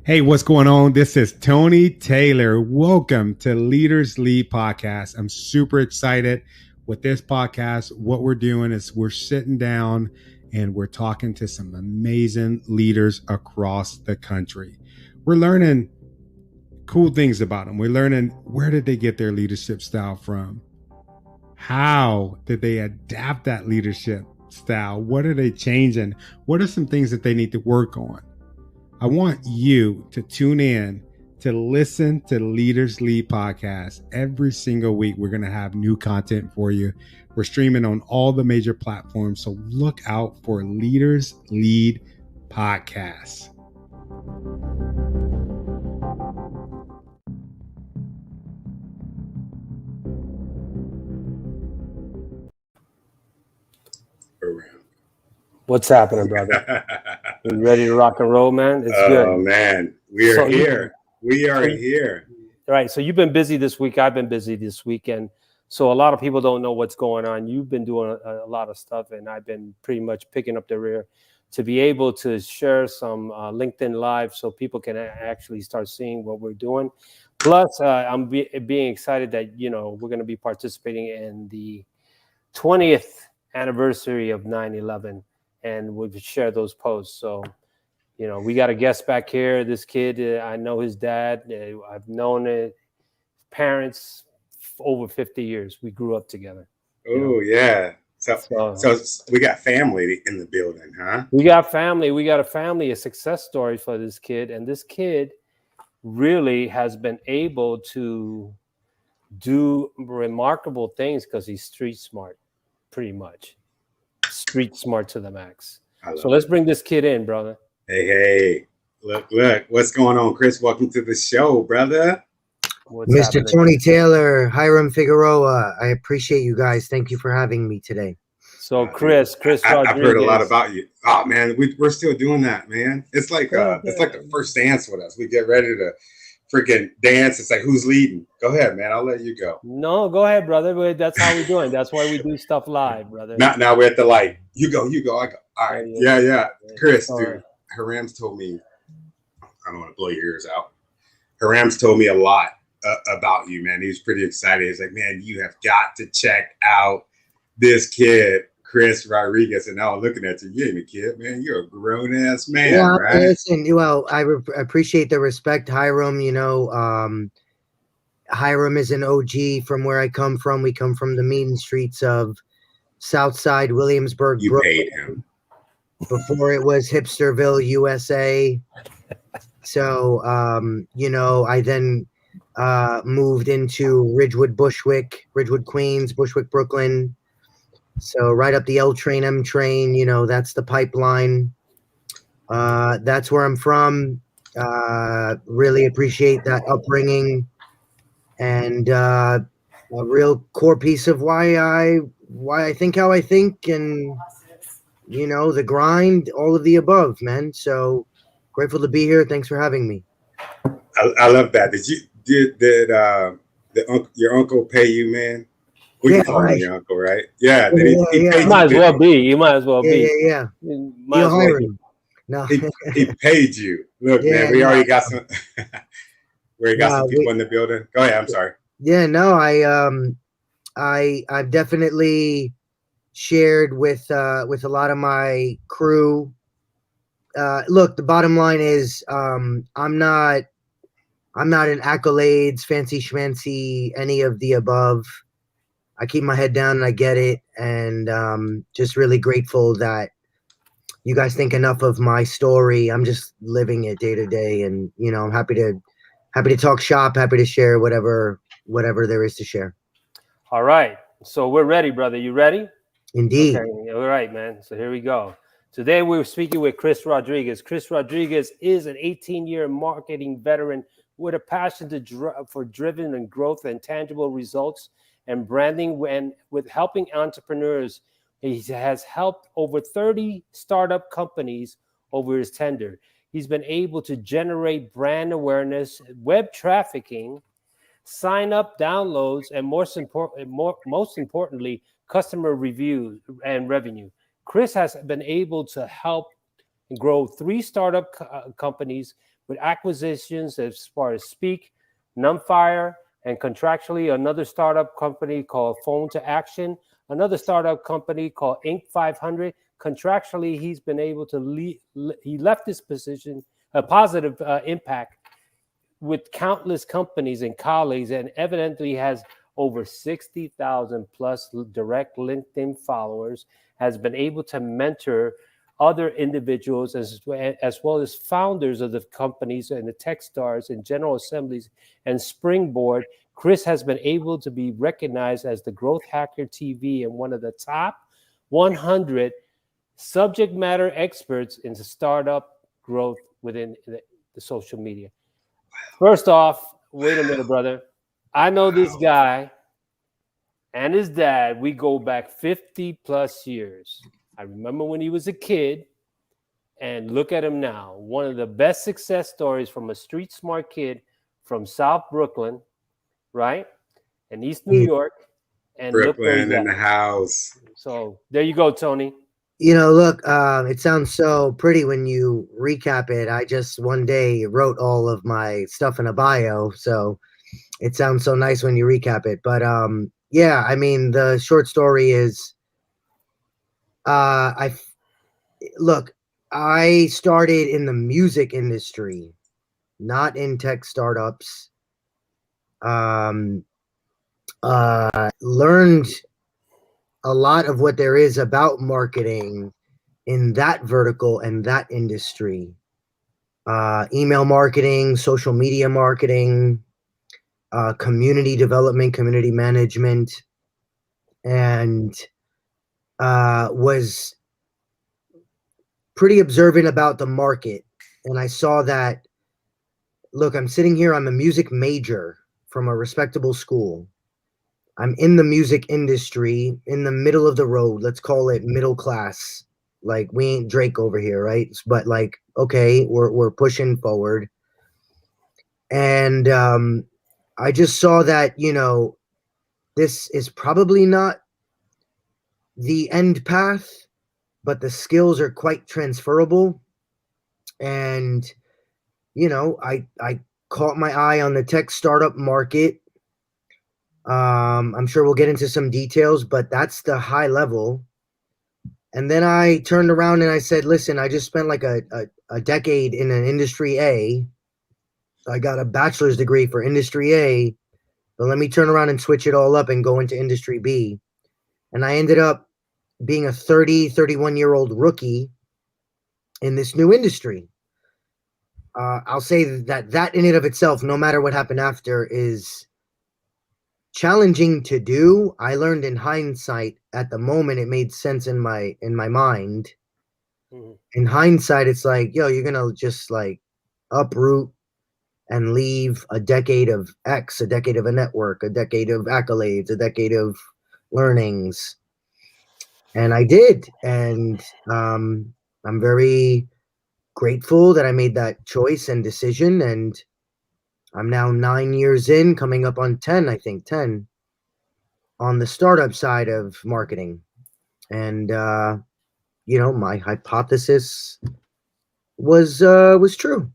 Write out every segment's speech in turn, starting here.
Hey, what's going on? This is Tony Taylor. Welcome to Leaders Lead Podcast. I'm super excited with this podcast. What we're doing is we're sitting down and we're talking to some amazing leaders across the country. We're learning cool things about them. We're learning where did they get their leadership style from? How did they adapt that leadership style? What are they changing? What are some things that they need to work on? I want you to tune in to listen to Leaders Lead Podcast. Every single week, we're going to have new content for you. We're streaming on all the major platforms, so look out for Leaders Lead Podcast. What's happening, brother? You ready to rock and roll, man? It's good. Oh, man. We are here. We are here. Right. So you've been busy this week. I've been busy this weekend. So a lot of people don't know what's going on. You've been doing a lot of stuff, and I've been pretty much picking up the rear to be able to share some LinkedIn Live so people can actually start seeing what we're doing. Plus, I'm being excited that, we're going to be participating in the 20th anniversary of 9/11. And we've shared those posts. So, we got a guest back here. This kid, I know his dad. I've known his parents over 50 years. We grew up together. Oh, yeah. So we got family in the building, huh? We got family. We got a success story for this kid. And this kid really has been able to do remarkable things because he's street smart, pretty much. Street smart to the max. So let's bring this kid in, brother. Hey, look, what's going on, Chris? Welcome to the show, brother. Mr. Tony Taylor, Hiram Figueroa. I appreciate you guys. Thank you for having me today. So Chris Rodriguez. I've heard a lot about you. Oh man, we're still doing that, man. It's like it's like the first dance with us. We get ready to freaking dance. It's like, who's leading? Go ahead, man. I'll let you go. No, go ahead, brother. That's how we're doing. That's why we do stuff live, brother. Now we're at the light. You go, I go. All right. Yeah. Chris, dude, Hiram's told me, I don't want to blow your ears out. Hiram's told me a lot about you, man. He was pretty excited. He's like, man, you have got to check out this kid, Chris Rodriguez. And now I'm looking at you. You ain't a kid, man. You're a grown-ass man, right? Listen, well, I appreciate the respect, Hiram. Hiram is an OG from where I come from. We come from the mean streets of Southside Williamsburg. You Brooklyn, paid him. Before it was Hipsterville, USA. So, I then moved into Ridgewood, Queens, Bushwick, Brooklyn. So right up the L train, M train, that's the pipeline. That's where I'm from. Really appreciate that upbringing, and a real core piece of why I think how I think, and the grind, all of the above, man. So grateful to be here. Thanks for having me. I love that. Did your uncle pay you, man? We can call him your uncle, right? Yeah. He might as well be. You might as well be. Yeah. No. He paid you. Look, man, we already got some. We got some people in the building. Go ahead. I'm sorry. Yeah. No. I've definitely shared with a lot of my crew. Look, the bottom line is, I'm not an accolades, fancy schmancy, any of the above. I keep my head down and I get it. And just really grateful that you guys think enough of my story. I'm just living it day to day. And, I'm happy to talk shop, happy to share whatever there is to share. All right. So we're ready, brother. You ready? Indeed. Okay. All right, man. So here we go. Today we're speaking with Chris Rodriguez. Chris Rodriguez is an 18-year marketing veteran with a passion for driven and growth and tangible results and branding, and with helping entrepreneurs. He has helped over 30 startup companies over his tenure. He's been able to generate brand awareness, web trafficking, sign up downloads, and most importantly, customer reviews and revenue. Chris has been able to help grow 3 startup companies with acquisitions as far as Speak, Numpfire, and contractually another startup company called Phone to Action, another startup company called Inc. 500. Contractually, he's been able to he left this position, a positive impact with countless companies and colleagues, and evidently has over 60,000 plus direct LinkedIn followers, has been able to mentor other individuals as well as founders of the companies and the Techstars and General Assemblies and Springboard. Chris has been able to be recognized as the Growth Hacker TV and one of the top 100 subject matter experts in the startup growth within the social media. First off, wait a minute, brother. I know this guy and his dad. We go back 50 plus years. I remember when he was a kid, and look at him now. One of the best success stories from a street smart kid from South Brooklyn, right? And East New York. And Brooklyn in the house. So there you go, Tony. You know, look, it sounds so pretty when you recap it. I just one day wrote all of my stuff in a bio, so it sounds so nice when you recap it. But yeah, I mean, the short story is, I started in the music industry, not in tech startups. Learned a lot of what there is about marketing in that vertical and that industry. Email marketing, social media marketing, community development, community management, and was pretty observant about the market. And I saw that, look, I'm sitting here, I'm a music major from a respectable school. I'm in the music industry, in the middle of the road. Let's call it middle class. Like, we ain't Drake over here, right? But like, okay, we're pushing forward. And I just saw that, you know, this is probably not the end path, but the skills are quite transferable. And, you know, I caught my eye on the tech startup market. I'm sure we'll get into some details, but that's the high level. And then I turned around and I said, listen, I just spent like a decade in an industry A. I got a bachelor's degree for industry A, but let me turn around and switch it all up and go into industry B. And I ended up being a 31-year-old rookie in this new industry. I'll say that in and of itself, no matter what happened after, is challenging to do. I learned in hindsight. At the moment, it made sense in my mind. Mm-hmm. In hindsight, it's like, yo, you're gonna just like uproot and leave a decade of X, a decade of a network, a decade of accolades, a decade of learnings. And I did. And I'm very grateful that I made that choice and decision. And I'm now 9 years in, coming up on 10, I think 10, on the startup side of marketing. And, you know, my hypothesis was true.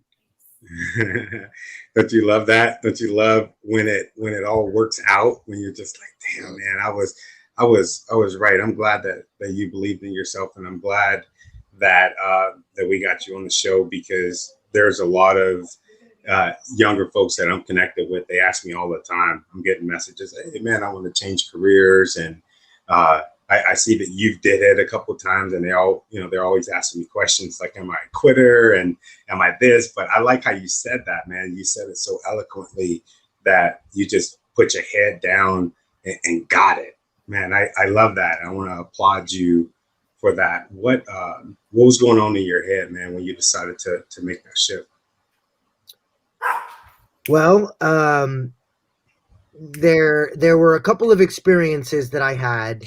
Don't you love that? Don't you love when it all works out, when you're just like, damn, man, I was right. I'm glad that you believed in yourself, and I'm glad that we got you on the show, because there's a lot of younger folks that I'm connected with. They ask me all the time. I'm getting messages, hey man, I want to change careers, and I see that you've did it a couple of times, and they're always asking me questions like, am I a quitter and am I this? But I like how you said that, man. You said it so eloquently that you just put your head down and got it, man. I love that. I want to applaud you for that. What was going on in your head, man, when you decided to make that shift? Well, there were a couple of experiences that I had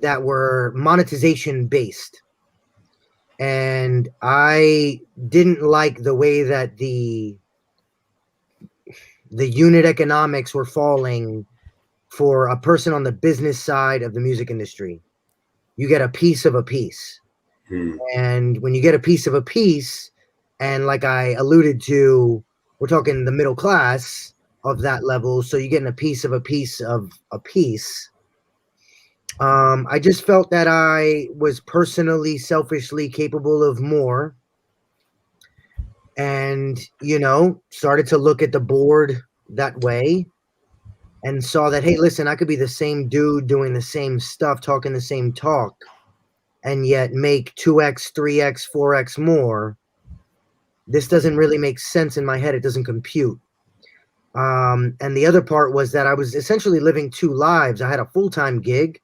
that were monetization based, and I didn't like the way that the unit economics were falling for a person on the business side of the music industry. You get a piece of a piece. And when you get a piece of a piece, And like I alluded to, we're talking the middle class of that level. So you're getting a piece of a piece of a piece. I just felt that I was personally, selfishly capable of more. And, started to look at the board that way and saw that, hey, listen, I could be the same dude doing the same stuff, talking the same talk, and yet make 2x, 3x, 4x more. This doesn't really make sense in my head. It doesn't compute. And the other part was that I was essentially living two lives. I had a full-time gig,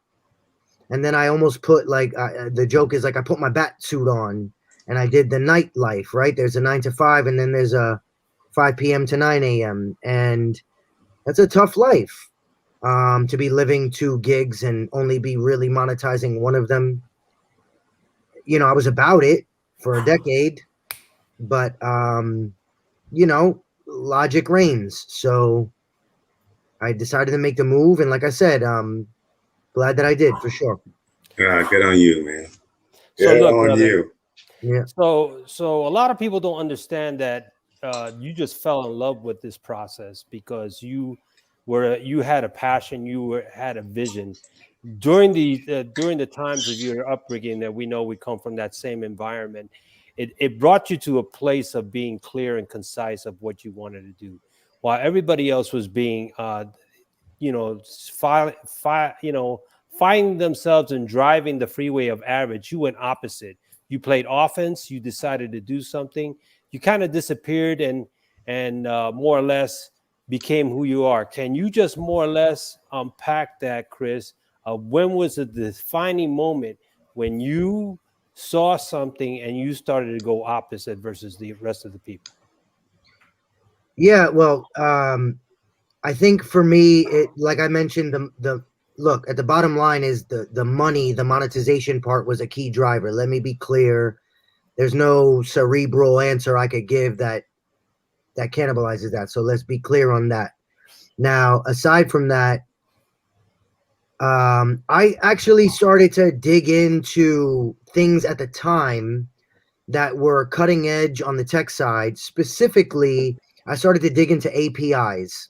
and then I almost put the joke is like I put my bat suit on and I did the nightlife, right? There's a 9 to 5, and then there's a 5 p.m. to 9 a.m. And that's a tough life, to be living two gigs and only be really monetizing one of them. I was about it for a decade, but, logic reigns. So I decided to make the move. And like I said, glad that I did, for sure. Good on you, man. So Good look, on brother, you. Yeah. So a lot of people don't understand that you just fell in love with this process because you had a passion, had a vision during the times of your upbringing that we know we come from that same environment. It brought you to a place of being clear and concise of what you wanted to do, while everybody else was being, finding themselves and driving the freeway of average. You went opposite. You played offense. You decided to do something. You kind of disappeared and more or less became who you are. Can you just more or less unpack that, Chris? When was the defining moment when you saw something and you started to go opposite versus the rest of the people? Yeah, well, I think for me, like I mentioned, the look at the bottom line is the money, the monetization part was a key driver. Let me be clear. There's no cerebral answer I could give that cannibalizes that. So let's be clear on that. Now, aside from that, I actually started to dig into things at the time that were cutting edge on the tech side. Specifically, I started to dig into APIs.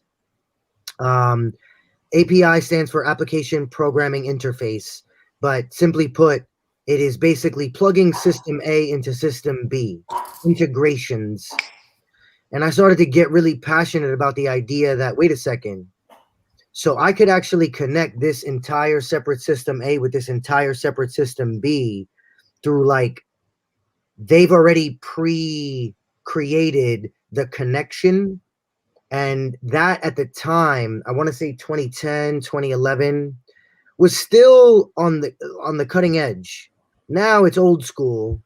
API stands for Application Programming Interface, but simply put, it is basically plugging system A into system B, integrations. And I started to get really passionate about the idea that, wait a second, so I could actually connect this entire separate system A with this entire separate system B through they've already pre-created the connection. And that at the time, I want to say 2010, 2011, was still on the cutting edge. Now it's old school.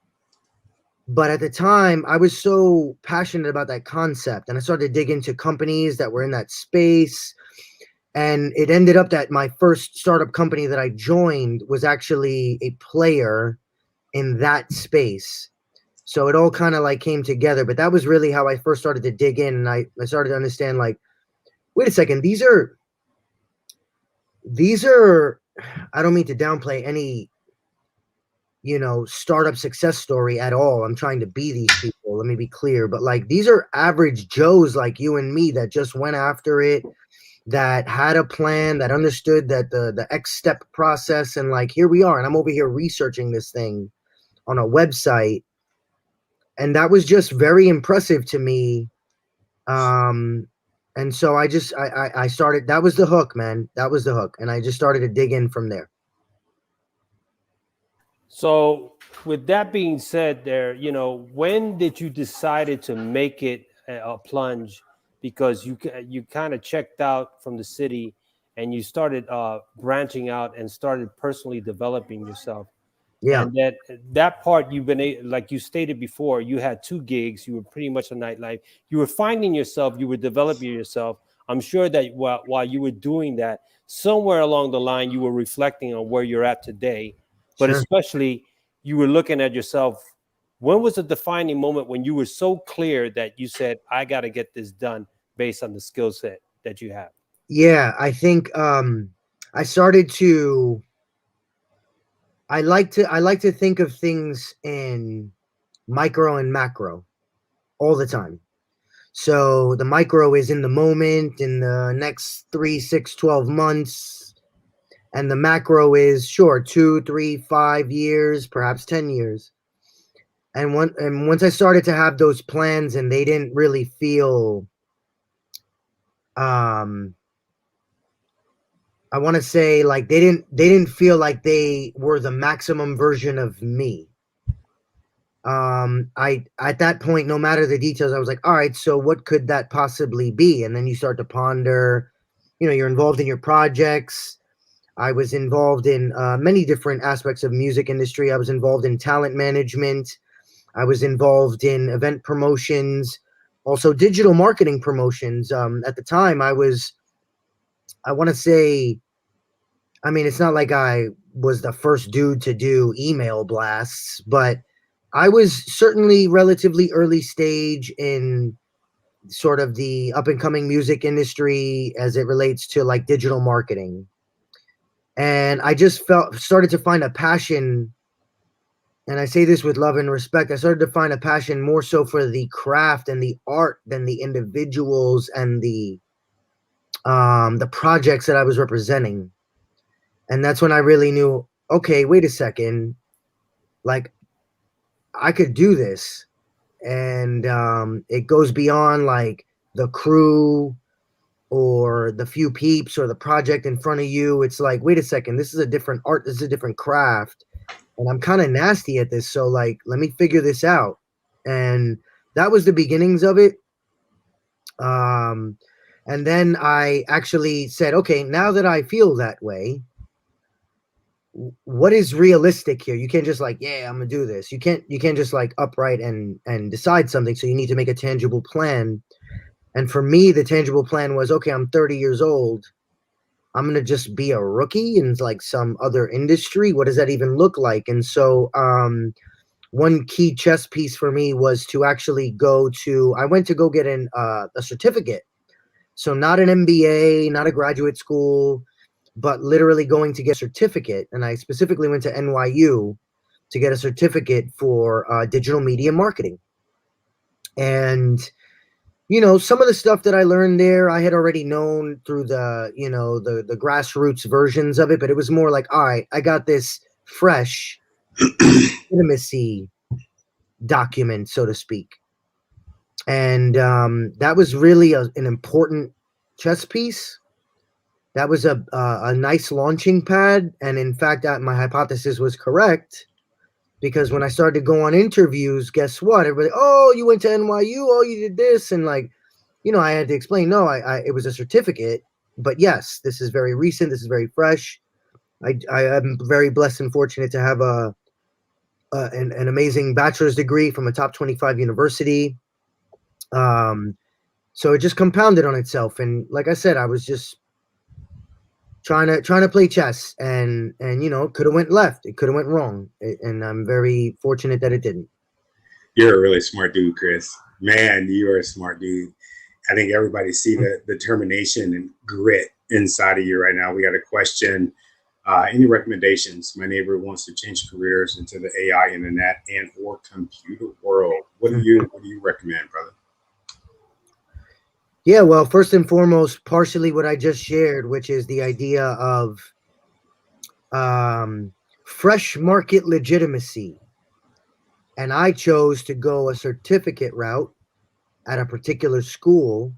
But at the time, I was so passionate about that concept, and I started to dig into companies that were in that space. And it ended up that my first startup company that I joined was actually a player in that space. So it all kind of came together. But that was really how I first started to dig in. And I started to understand, wait a second, these are, I don't mean to downplay any, startup success story at all. I'm trying to be these people. Let me be clear. But these are average Joes like you and me that just went after it, that had a plan, that understood that the X step process, and here we are. And I'm over here researching this thing on a website. And that was just very impressive to me. And so I started, that was the hook, man. That was the hook. And I just started to dig in from there. So with that being said there, when did you decided to make it a plunge? Because you kind of checked out from the city and you started branching out and started personally developing yourself. Yeah. And that part you've been, like you stated before, you had two gigs. You were pretty much a nightlife. You were finding yourself. You were developing yourself. I'm sure that while you were doing that, somewhere along the line, you were reflecting on where you're at today. But Sure. especially, you were looking at yourself. When was the defining moment when you were so clear that you said, I got to get this done based on the skill set that you have? Yeah, I think I started to, I like to think of things in micro and macro. all the time. So the micro is in the moment, in the next 3, 6, 12 months. And the macro is sure 2, 3, 5 years, perhaps 10 years. And once I started to have those plans and they didn't really feel, I want to say like they didn't feel like they were the maximum version of me. I at that point, no matter the details, I was like, all right, so what could that possibly be? And then you start to ponder, you're involved in your projects. I was involved in many different aspects of music industry. I was involved in talent management. I was involved in event promotions, also digital marketing promotions. At the time, I want to say, I mean, it's not like I was the first dude to do email blasts, but I was certainly relatively early stage in sort of the up and coming music industry as it relates to like digital marketing. And I just started to find a passion, and I say this with love and respect. I started to find a passion more so for the craft and the art than the individuals and the projects that I was representing. And that's when I really knew, okay, wait a second, like I could do this. And it goes beyond like the crew or the few peeps or the project in front of you. It's like, wait a second, this is a different art, this is a different craft. And I'm kind of nasty at this. So like, let me figure this out. And that was the beginnings of it. And then I actually said, okay, now that I feel that way, what is realistic here? You can't just like, yeah, I'm gonna do this. You can't just like upright and decide something. So you need to make a tangible plan. And for me, the tangible plan was, okay, I'm 30 years old. I'm gonna just be a rookie in like some other industry. What does that even look like? And so one key chess piece for me was to actually I went to go get a certificate. So not an MBA, not a graduate school, but literally going to get a certificate. And I specifically went to NYU to get a certificate for digital media marketing. And, some of the stuff that I learned there, I had already known through the grassroots versions of it, but it was more like, all right, I got this fresh intimacy document, so to speak. And that was really an important chess piece. That was a nice launching pad. And in fact, my hypothesis was correct, because when I started to go on interviews, guess what? Everybody, oh, you went to NYU, oh, you did this. And like, I had to explain, no, it was a certificate, but yes, this is very recent. This is very fresh. I am very blessed and fortunate to have an amazing bachelor's degree from a top 25 university. So it just compounded on itself. And like I said, I was just trying to play chess, and it could have went left, it could have went wrong, and I'm very fortunate that it didn't. You're a really smart dude, Chris. Man, you are a smart dude. I think everybody see the determination and grit inside of you right now. We got a question. Any recommendations? My neighbor wants to change careers into the AI, internet, and or computer world. What do you recommend, brother? Yeah, well, first and foremost, partially what I just shared, which is the idea of fresh market legitimacy. And I chose to go a certificate route at a particular school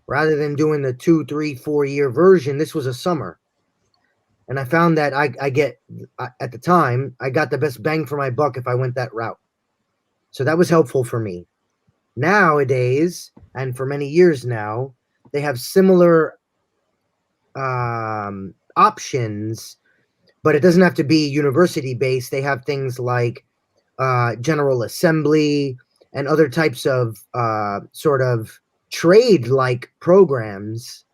rather than doing the 2, 3, 4-year version. This was a summer. And I found that at the time, I got the best bang for my buck if I went that route. So that was helpful for me. Nowadays, and for many years now, they have similar options, but it doesn't have to be university based. They have things like General Assembly and other types of sort of trade like programs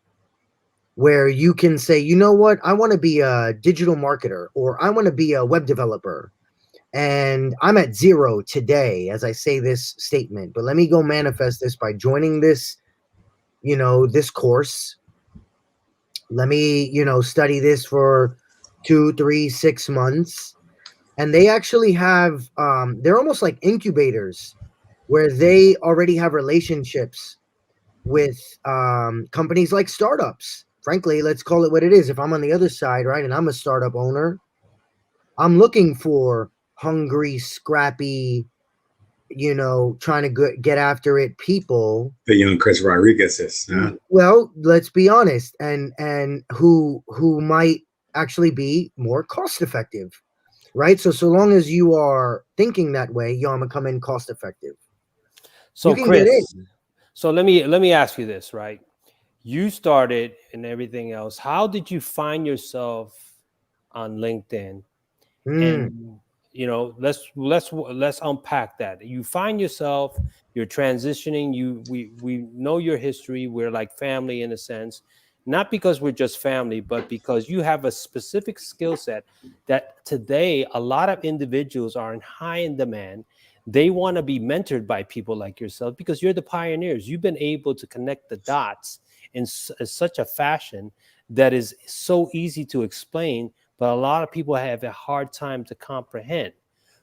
where you can say, you know what, I want to be a digital marketer, or I want to be a web developer. And I'm at zero today as I say this statement, but let me go manifest this by joining this, this course. Let me, study this for 2, 3, 6 months. And they actually have, they're almost like incubators where they already have relationships with companies like startups. Frankly, let's call it what it is. If I'm on the other side, right, and I'm a startup owner, I'm looking for hungry, scrappy, trying to get after it people. The young Chris Rodriguez's. Well, let's be honest, and who might actually be more cost effective, right? So long as you are thinking that way, I'm gonna come in cost effective. So you can get Chris, in. so let me ask you this, right? You started and everything else. How did you find yourself on LinkedIn? And let's unpack that. You find yourself, you're transitioning. We know your history. We're like family in a sense, not because we're just family, but because you have a specific skill set that today a lot of individuals are in high in demand. They want to be mentored by people like yourself because you're the pioneers. You've been able to connect the dots in such a fashion that is so easy to explain, but a lot of people have a hard time to comprehend.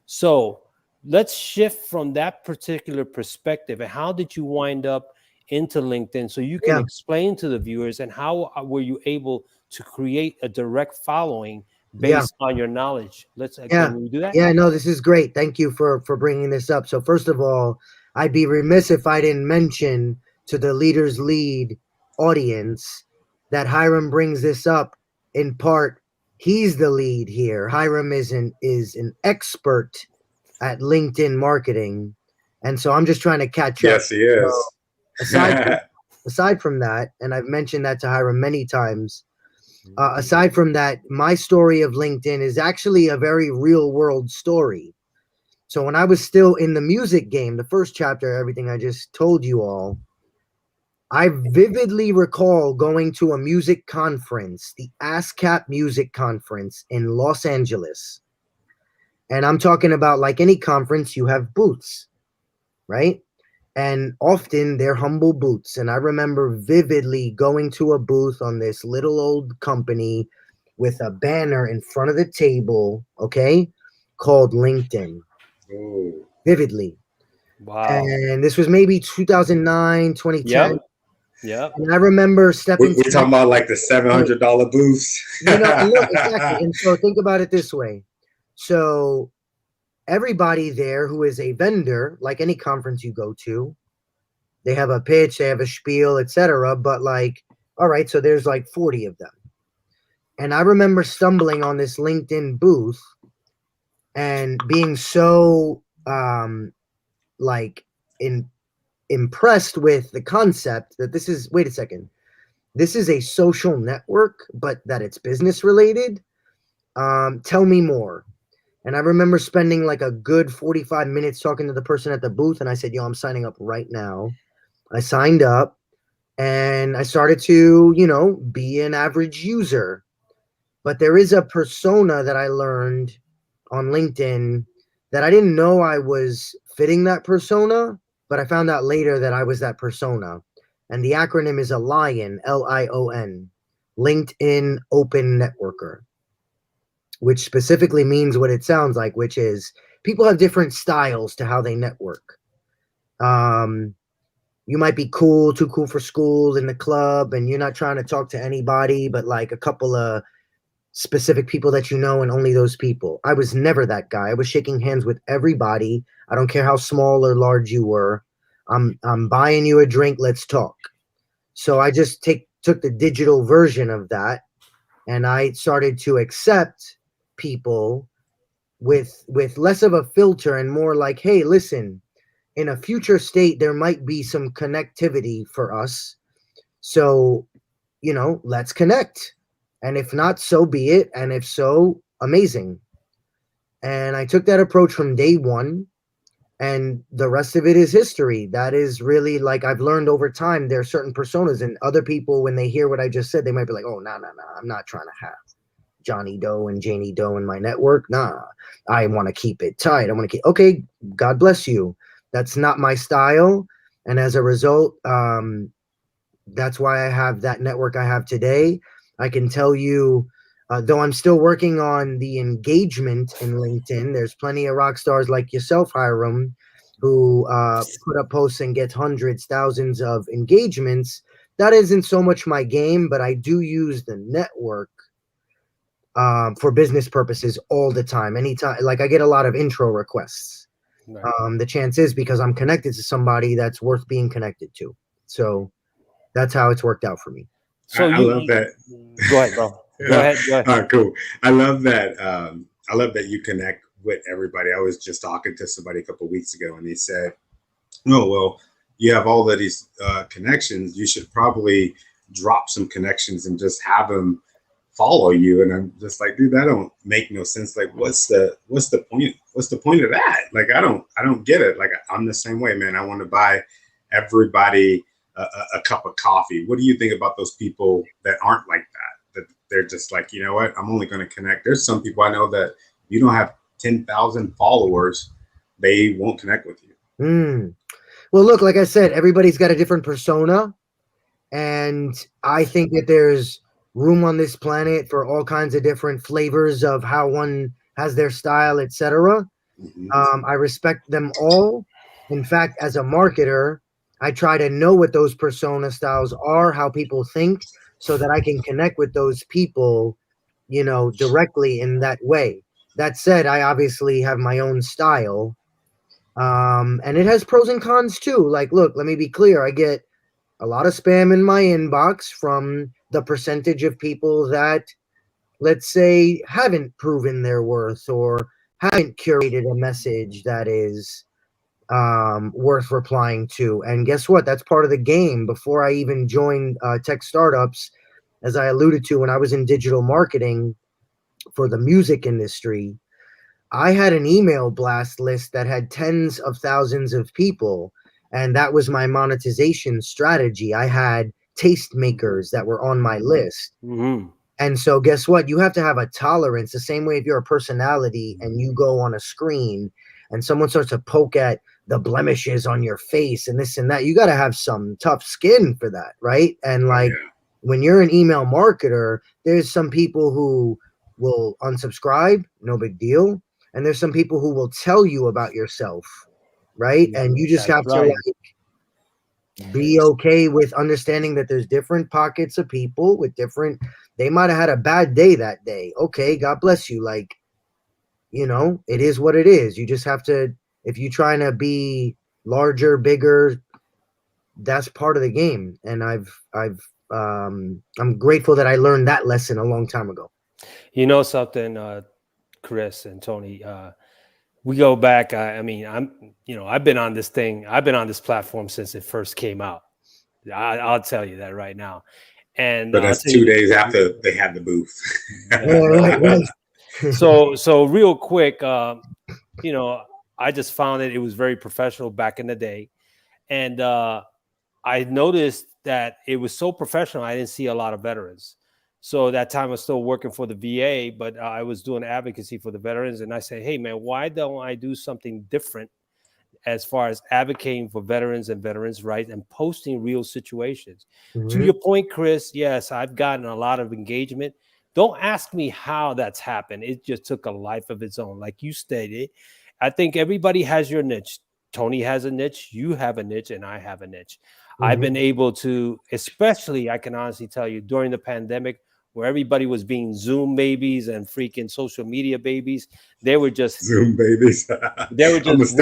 So let's shift from that particular perspective. And how did you wind up into LinkedIn so you can explain to the viewers, and how were you able to create a direct following based on your knowledge? Can we do that? Yeah, no, this is great. Thank you for bringing this up. So first of all, I'd be remiss if I didn't mention to the Leaders Lead audience that Hiram brings this up in part. He's the lead here. Hiram is an expert at LinkedIn marketing, and so I'm just trying to catch up. Yes, he is. So aside from that, and I've mentioned that to Hiram many times, aside from that, my story of LinkedIn is actually a very real world story. So when I was still in the music game, the first chapter, everything I just told you all, I vividly recall going to a music conference, the ASCAP Music Conference in Los Angeles. And I'm talking about, like any conference, you have booths, right? And often they're humble booths. And I remember vividly going to a booth on this little old company with a banner in front of the table, okay, called LinkedIn. Ooh. Vividly. Wow. And this was maybe 2009, 2010. Yeah. And I remember stepping. We're talking about like the $700 booths. Look, exactly. And so think about it this way. So everybody there who is a vendor, like any conference you go to, they have a pitch, they have a spiel, etc. But like, all right, so there's like 40 of them. And I remember stumbling on this LinkedIn booth and being so impressed with the concept that this is, wait a second, this is a social network, but that it's business related. Tell me more. And I remember spending like a good 45 minutes talking to the person at the booth. And I said, I'm signing up right now. I signed up and I started to, be an average user. But there is a persona that I learned on LinkedIn that I didn't know I was fitting that persona, but I found out later that I was that persona. And the acronym is LION, LION, LinkedIn Open Networker, which specifically means what it sounds like, which is people have different styles to how they network. You might be cool, too cool for school in the club, and you're not trying to talk to anybody but like a couple of specific people that you know, and only those people. I was never that guy. I was shaking hands with everybody. I don't care how small or large you were. I'm buying you a drink. Let's talk. So I just took the digital version of that, and I started to accept people with less of a filter and more like, hey, listen, in a future state, there might be some connectivity for us. So, let's connect. And if not, so be it. And if so, amazing. And I took that approach from day one. And the rest of it is history. That is really, like, I've learned over time, there are certain personas, and other people, when they hear what I just said, they might be like, oh, no, I'm not trying to have Johnny Doe and Janie Doe in my network. Nah, I want to keep it tight. I want to keep, okay, God bless you. That's not my style. And as a result, that's why I have that network I have today. I can tell you, though I'm still working on the engagement in LinkedIn, there's plenty of rock stars like yourself, Hiram, who put up posts and gets hundreds, thousands of engagements. That isn't so much my game, but I do use the network for business purposes all the time. Anytime, like I get a lot of intro requests. Right. The chance is because I'm connected to somebody that's worth being connected to. So that's how it's worked out for me. So I love that. Go ahead, bro. Go ahead. Cool. I love that. I love that you connect with everybody. I was just talking to somebody a couple of weeks ago, and he said, "Oh, well, you have all of these connections. You should probably drop some connections and just have them follow you." And I'm just like, dude, that don't make no sense. Like, what's the point? What's the point of that? Like, I don't get it. Like, I'm the same way, man. I want to buy everybody a cup of coffee. What do you think about those people that aren't like that? That they're just like, you know what? I'm only going to connect. There's some people I know that you don't have 10,000 followers, they won't connect with you. Well, look, like I said, everybody's got a different persona, and I think that there's room on this planet for all kinds of different flavors of how one has their style, etc. I respect them all. In fact, as a marketer, I try to know what those persona styles are, how people think, so that I can connect with those people, directly in that way. That said, I obviously have my own style, and it has pros and cons too. Like, look, let me be clear. I get a lot of spam in my inbox from the percentage of people that, let's say, haven't proven their worth or haven't curated a message that is worth replying to. And guess what? That's part of the game. Before I even joined tech startups, as I alluded to, when I was in digital marketing for the music industry, I had an email blast list that had tens of thousands of people. And that was my monetization strategy. I had tastemakers that were on my list. And so guess what? You have to have a tolerance. The same way if you're a personality and you go on a screen and someone starts to poke at the blemishes on your face and this and that, you got to have some tough skin for that, right? And like when you're an email marketer, there's some people who will unsubscribe, no big deal. And there's some people who will tell you about yourself, right? And you just have to like be okay with understanding that there's different pockets of people with different, they might have had a bad day that day. Okay, God bless you. Like, it is what it is. You just have to, if you're trying to be larger, bigger, that's part of the game. And I'm grateful that I learned that lesson a long time ago. You know something, Chris and Tony, we go back. I've been on this thing. I've been on this platform since it first came out. I'll tell you that right now. And but that's 2 days after they had the booth. Right. So real quick, I just found it was very professional back in the day. And I noticed that it was so professional. I didn't see a lot of veterans. So that time I was still working for the VA, but I was doing advocacy for the veterans. And I said, hey, man, why don't I do something different as far as advocating for veterans and veterans' rights and posting real situations? To your point, Chris, yes, I've gotten a lot of engagement. Don't ask me how that's happened. It just took a life of its own. Like you stated, I think everybody has your niche. Tony has a niche, you have a niche, and I have a niche. I've been able to, especially, I can honestly tell you, during the pandemic, where everybody was being Zoom babies and freaking social media babies, they were just Zoom babies. They were just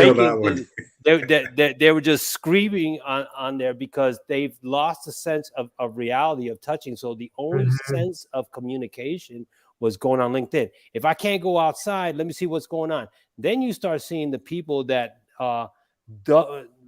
they were just screaming on there because they've lost a sense of reality of touching. So the only sense of communication was going on LinkedIn. If I can't go outside, let me see what's going on. Then you start seeing the people that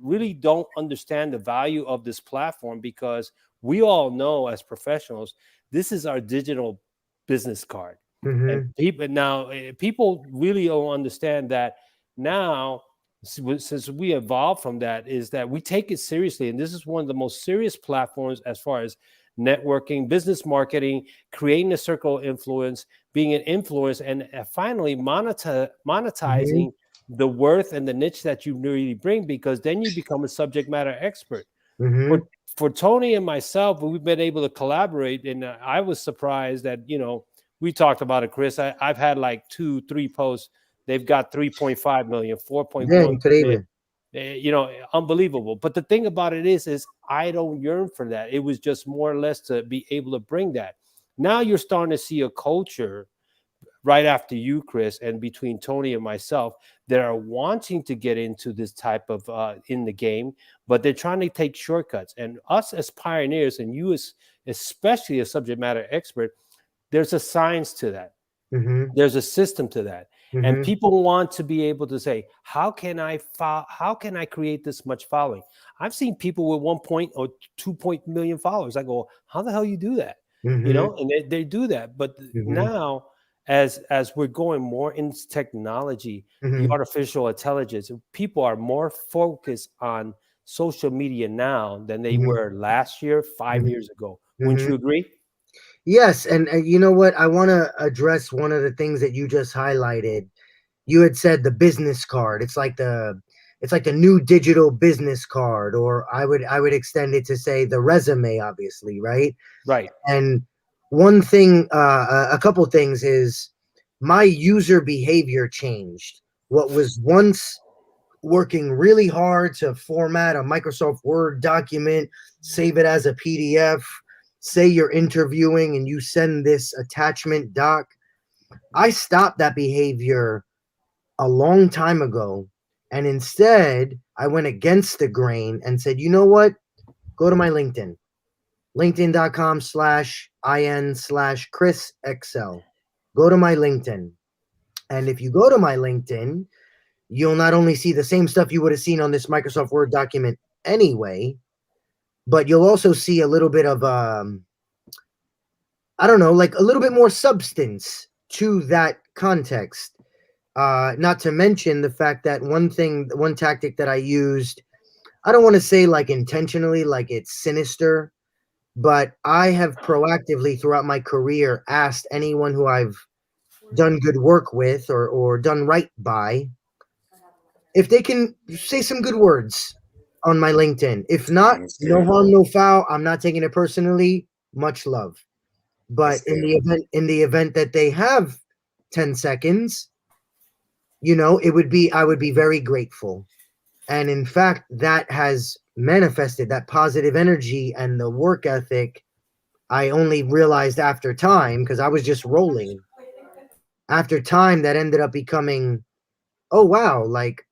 really don't understand the value of this platform, because we all know as professionals, this is our digital business card. And people really don't understand that now, since we evolved from that, is that we take it seriously. And this is one of the most serious platforms as far as networking, business marketing, creating a circle of influence, being an influence, and finally monetizing the worth and the niche that you really bring, because then you become a subject matter expert. For Tony and myself, we've been able to collaborate, and I was surprised that, we talked about it, Chris. I've had like 2-3 posts. They've got 3.5 million, 4.1 million. Unbelievable. But the thing about it is I don't yearn for that. It was just more or less to be able to bring that. Now you're starting to see a culture right after you, Chris, and between Tony and myself that are wanting to get into this type of in the game, but they're trying to take shortcuts. And us as pioneers, and you especially a subject matter expert, there's a science to that. Mm-hmm. There's a system to that. Mm-hmm. And people want to be able to say, how can I create this much following? I've seen people with 1 or 2 million followers. I go, how the hell you do that? Mm-hmm. And they do that. But now, as we're going more into technology, the artificial intelligence, people are more focused on social media now than they were last year, 5 years ago. Wouldn't you agree? Yes, and you know what? I want to address one of the things that you just highlighted. You had said the business card. It's like the new digital business card, or I would extend it to say the resume, obviously, right? Right. And one thing, a couple things is my user behavior changed. What was once working really hard to format a Microsoft Word document, save it as a PDF, say you're interviewing and you send this attachment doc. I stopped that behavior a long time ago. And instead, I went against the grain and said, you know what? Go to my LinkedIn. LinkedIn.com/IN/ChrisXL. Go to my LinkedIn. And if you go to my LinkedIn, you'll not only see the same stuff you would have seen on this Microsoft Word document anyway, but you'll also see a little bit of, I don't know, like a little bit more substance to that context. Not to mention the fact that one tactic that I used, I don't want to say like intentionally, like it's sinister, but I have proactively throughout my career asked anyone who I've done good work with or done right by if they can say some good words on my LinkedIn. If not, no harm, no foul. I'm not taking it personally. Much love. But in the event that they have 10 seconds, I would be very grateful. And in fact, that has manifested that positive energy and the work ethic. I only realized after time, because I was just rolling. After time, that ended up becoming, oh, wow, like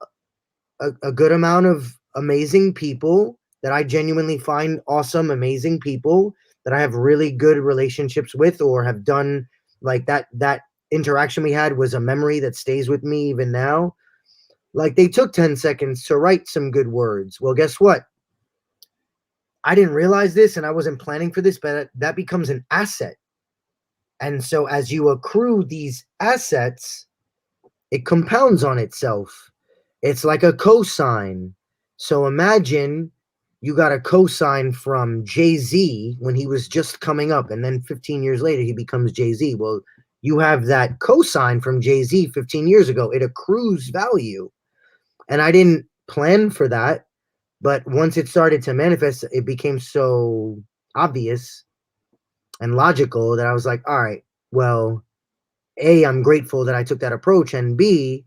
a good amount of amazing people that I genuinely find awesome, amazing people that I have really good relationships with, or have done like that interaction we had was a memory that stays with me even now. Like they took 10 seconds to write some good words. Well, guess what? I didn't realize this and I wasn't planning for this, but that becomes an asset. And so as you accrue these assets, it compounds on itself. It's like a cosign. So imagine you got a cosign from Jay-Z when he was just coming up, and then 15 years later he becomes Jay-Z. Well, you have that cosign from Jay-Z 15 years ago. It accrues value. And I didn't plan for that, but once it started to manifest, it became so obvious and logical that I was like, all right, well, A, I'm grateful that I took that approach, and B,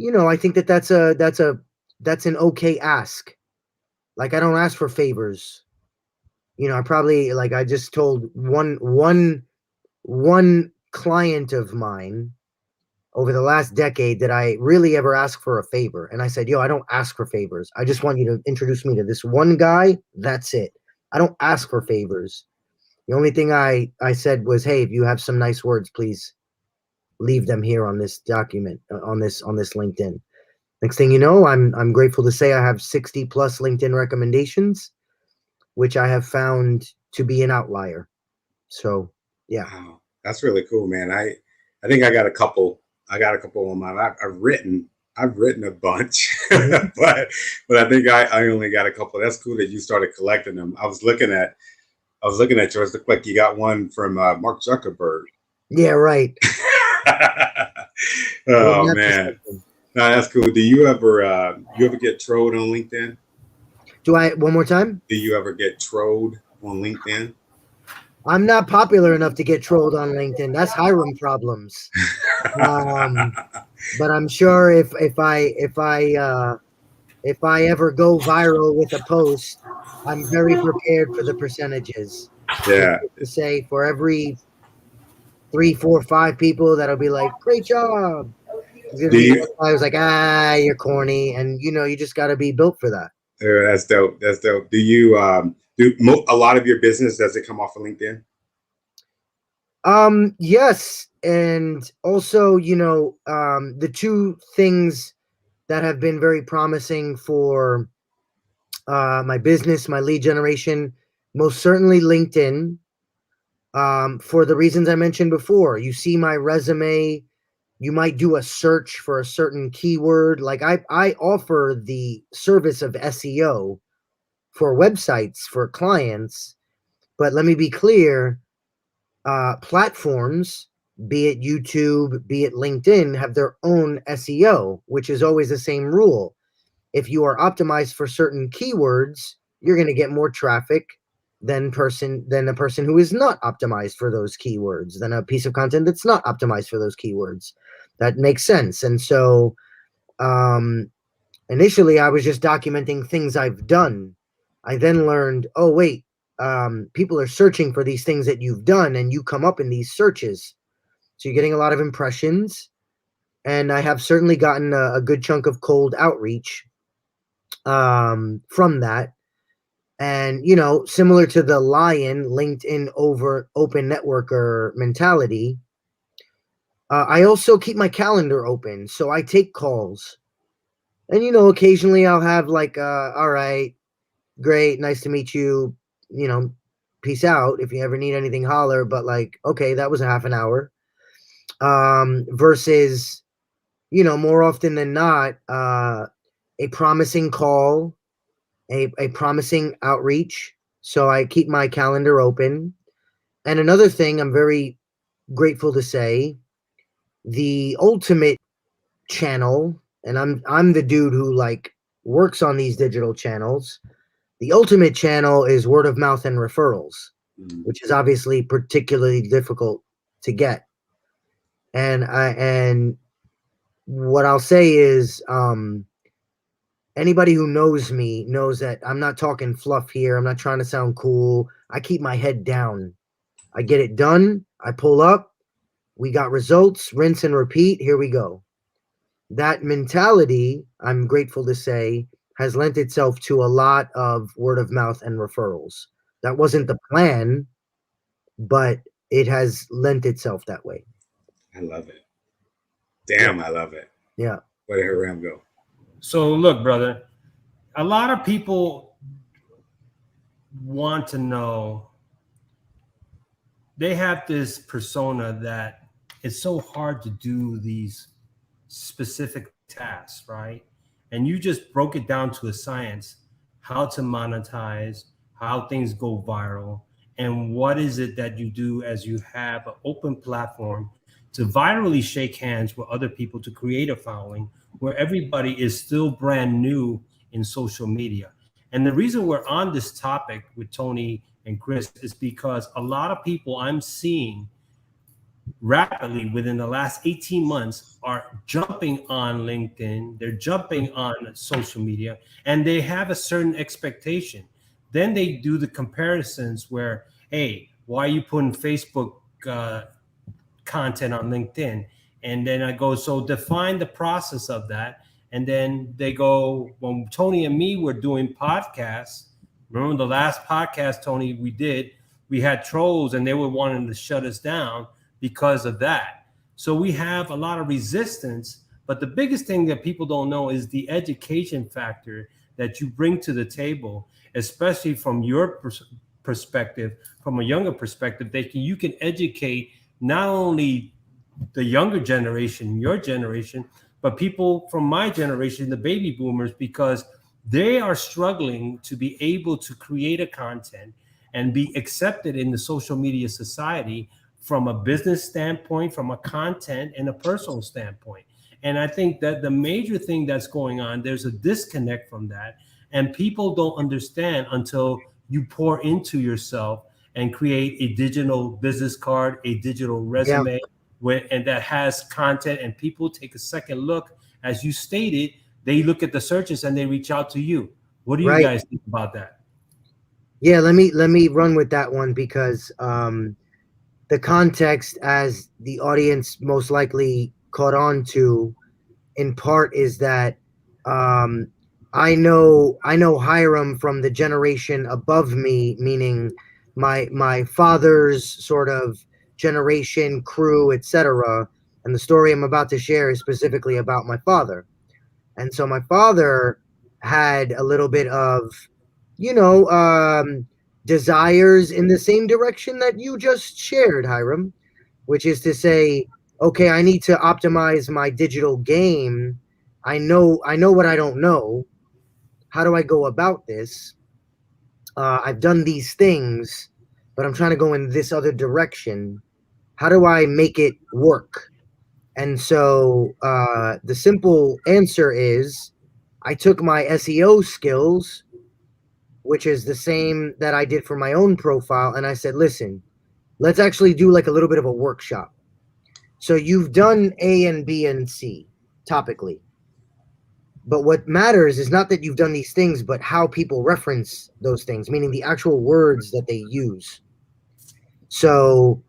I think that's an okay ask. Like I don't ask for favors. I probably, like I just told one client of mine over the last decade that I really ever ask for a favor. And I said, I don't ask for favors. I just want you to introduce me to this one guy. That's it. I don't ask for favors. The only thing I said was, hey, if you have some nice words, please leave them here on this document, on this LinkedIn. Next thing you know, I'm grateful to say I have 60 plus LinkedIn recommendations, which I have found to be an outlier. So yeah. Wow, that's really cool, man. I think I got a couple on my lap. I've written a bunch, but I think I only got a couple. That's cool that you started collecting them. I was looking at yours. Looked like you got one from Mark Zuckerberg. Yeah, right. Oh man, no, that's cool. Do you ever get trolled on LinkedIn? Do I? One more time. Do you ever get trolled on LinkedIn? I'm not popular enough to get trolled on LinkedIn. That's Hiram problems. But I'm sure if I if I ever go viral with a post, I'm very prepared for the percentages. Yeah. To say for every 3, 4, 5 people that'll be like, great job. There's gonna be one guy who's like, you're corny, and you just got to be built for that. That's dope. That's dope. Do you do a lot of your business, does it come off of LinkedIn? Yes, and also the two things that have been very promising for my business, my lead generation, most certainly LinkedIn. For the reasons I mentioned before, you see my resume, you might do a search for a certain keyword. Like I offer the service of SEO for websites for clients, but let me be clear, platforms, be it YouTube, be it LinkedIn, have their own SEO, which is always the same rule. If you are optimized for certain keywords, you're going to get more traffic than a person who is not optimized for those keywords, than a piece of content that's not optimized for those keywords. That makes sense. And so initially I was just documenting things I've done. I then learned, oh wait, people are searching for these things that you've done, and you come up in these searches. So you're getting a lot of impressions, and I have certainly gotten a good chunk of cold outreach from that. And similar to the lion LinkedIn over open networker mentality, I also keep my calendar open, so I take calls. And occasionally I'll have like all right, great, nice to meet you, peace out, if you ever need anything, holler. But like, okay, that was a half an hour. Versus more often than not, a promising call, a promising outreach. So I keep my calendar open. And another thing I'm very grateful to say, the ultimate channel, and I'm the dude who like works on these digital channels. The ultimate channel is word of mouth and referrals, which is obviously particularly difficult to get. And what I'll say is, anybody who knows me knows that I'm not talking fluff here. I'm not trying to sound cool. I keep my head down. I get it done. I pull up. We got results. Rinse and repeat. Here we go. That mentality, I'm grateful to say, has lent itself to a lot of word of mouth and referrals. That wasn't the plan, but it has lent itself that way. I love it. Damn, yeah. I love it. Yeah. Where did her ram go? So look, brother, a lot of people want to know, they have this persona that it's so hard to do these specific tasks, right? And you just broke it down to a science, how to monetize, how things go viral, and what is it that you do as you have an open platform to virally shake hands with other people to create a following where everybody is still brand new in social media. And the reason we're on this topic with Tony and Chris is because a lot of people I'm seeing rapidly within the last 18 months are jumping on LinkedIn, they're jumping on social media, and they have a certain expectation. Then they do the comparisons where, hey, why are you putting Facebook content on LinkedIn? And then I go, so define the process of that. And then they go, when Tony and me were doing podcasts, remember the last podcast, Tony, we did, we had trolls and they were wanting to shut us down because of that. So we have a lot of resistance, but the biggest thing that people don't know is the education factor that you bring to the table, especially from your perspective, from a younger perspective, you can educate not only the younger generation, your generation, but people from my generation, the baby boomers, because they are struggling to be able to create a content and be accepted in the social media society from a business standpoint, from a content and a personal standpoint. And I think that the major thing that's going on, there's a disconnect from that. And people don't understand until you pour into yourself and create a digital business card, a digital resume, and that has content, and people take a second look, as you stated, they look at the searches and they reach out to you. What do you Right. guys think about that? Yeah, let me run with that one because the context, as the audience most likely caught on to, in part, is that I know Hiram from the generation above me, meaning my father's sort of generation, crew, etc. And the story I'm about to share is specifically about my father. And so my father had a little bit of, desires in the same direction that you just shared, Hiram, which is to say, okay, I need to optimize my digital game. I know what I don't know. How do I go about this? I've done these things, but I'm trying to go in this other direction. How do I make it work? And so the simple answer is I took my SEO skills, which is the same that I did for my own profile, and I said, listen, let's actually do like a little bit of a workshop. So you've done A and B and C topically. But what matters is not that you've done these things, but how people reference those things, meaning the actual words that they use. So